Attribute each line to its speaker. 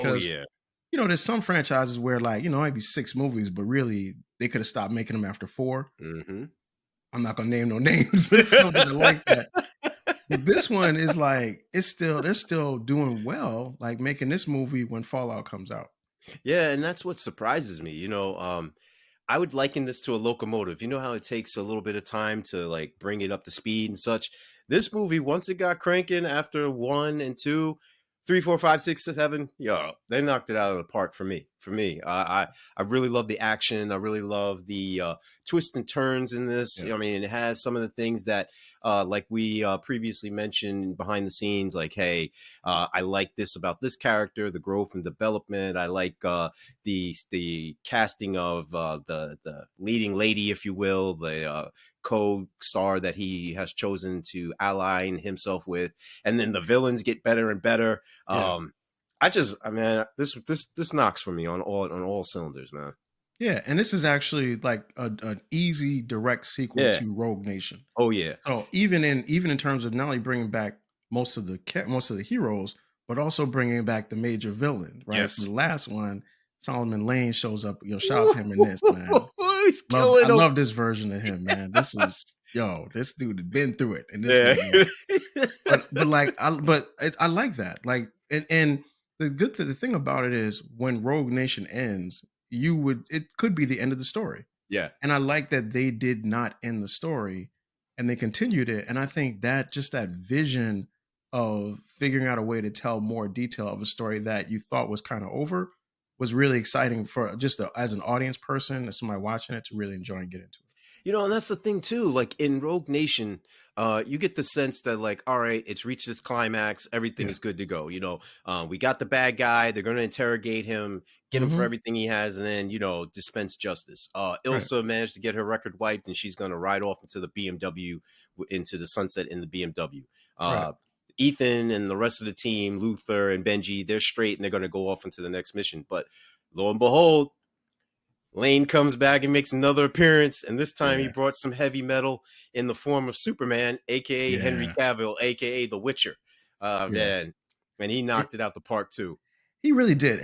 Speaker 1: Oh
Speaker 2: because
Speaker 1: yeah.
Speaker 2: there's some franchises where like maybe 6 movies, but really they could have stopped making them after 4.
Speaker 1: Hmm.
Speaker 2: I'm not gonna name no names, but it's something like that. But this one is like they're still doing well, like making this movie when Fallout comes out.
Speaker 1: Yeah, and that's what surprises me. I would liken this to a locomotive. You know how it takes a little bit of time to like bring it up to speed and such. This movie, once it got cranking after one and two, three, four, five, six, seven, yo, they knocked it out of the park for me. I really love the action. I really love the twists and turns in this.
Speaker 2: Yeah.
Speaker 1: I mean, it has some of the things that, like we previously mentioned behind the scenes, like, hey, I like this about this character, the growth and development. I like the casting of the leading lady, if you will, the co-star that he has chosen to ally himself with, and then the villains get better and better.
Speaker 2: Yeah.
Speaker 1: I mean, this knocks for me on all cylinders, man.
Speaker 2: Yeah, and this is actually like an easy direct sequel
Speaker 1: Yeah.
Speaker 2: to Rogue Nation.
Speaker 1: Oh yeah.
Speaker 2: So even in terms of not only bringing back most of the heroes, but also bringing back the major villain, right?
Speaker 1: Yes.
Speaker 2: The last one, Solomon Lane shows up. Shout out to him in this, man.
Speaker 1: He's
Speaker 2: I
Speaker 1: killing them.
Speaker 2: love this version of him, man. This dude had been through it in this
Speaker 1: Yeah.
Speaker 2: movie. But like I like that. Like and the thing about it is when Rogue Nation ends, it could be the end of the story.
Speaker 1: Yeah.
Speaker 2: And I like that they did not end the story and they continued it. And I think that just that vision of figuring out a way to tell more detail of a story that you thought was kind of over was really exciting for as an audience person, as somebody watching it to really enjoy and get into it.
Speaker 1: And that's the thing too. Like in Rogue Nation, you get the sense that like, all right, it's reached its climax, everything
Speaker 2: Yeah.
Speaker 1: is good to go. We got the bad guy. They're going to interrogate him, get him for
Speaker 2: Hmm.
Speaker 1: everything he has, and then dispense justice.
Speaker 2: Right.
Speaker 1: Ilsa managed to get her record wiped, and she's going to ride off into the BMW, into the sunset in the BMW.
Speaker 2: Right.
Speaker 1: Ethan and the rest of the team, Luther and Benji, they're straight, and they're going to go off into the next mission. But lo and behold, Lane comes back and makes another appearance, and this time he
Speaker 2: Yeah.
Speaker 1: brought some heavy metal in the form of Superman, aka Henry
Speaker 2: Yeah.
Speaker 1: Cavill, aka The Witcher.
Speaker 2: Yeah.
Speaker 1: Man, and he
Speaker 2: It,
Speaker 1: knocked it out the park too.
Speaker 2: he really did.